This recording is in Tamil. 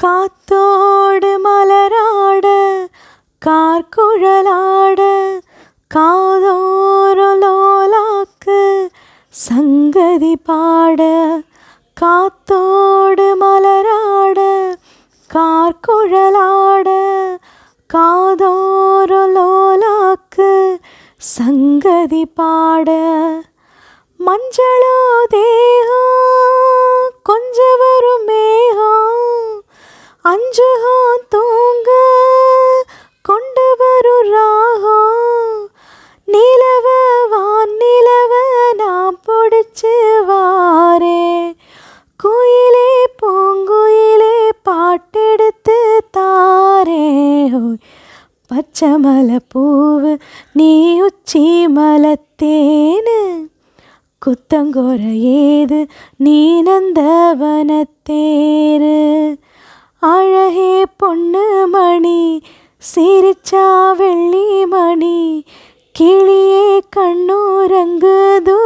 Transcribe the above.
காத்தோடு மலராட கார்குழலாட காதோரலோலாக்கு சங்கதி பாட. காத்தோடு மலராட கார்குழலாட காதோரலோலாக்கு சங்கதி பாட. மஞ்சளோ தேகம் கொஞ்ச வரும் மேகம் அஞ்சுகம் தூங்க கொண்டு வரும் ராகம். நிலவ வானிலவ நான் பிடிச்சு வாரே குயிலே பூங்குயிலே பாட்டெடுத்து தாரே. பச்சை மலை பூவு நீ உச்சி மலத்தேனு குத்தங்கோர ஏது நீ நந்தவனத்தேரு. அழகே பொண்ணு மணி சிரிச்சா வெள்ளி மணி கிளியே கண்ணுறங்குது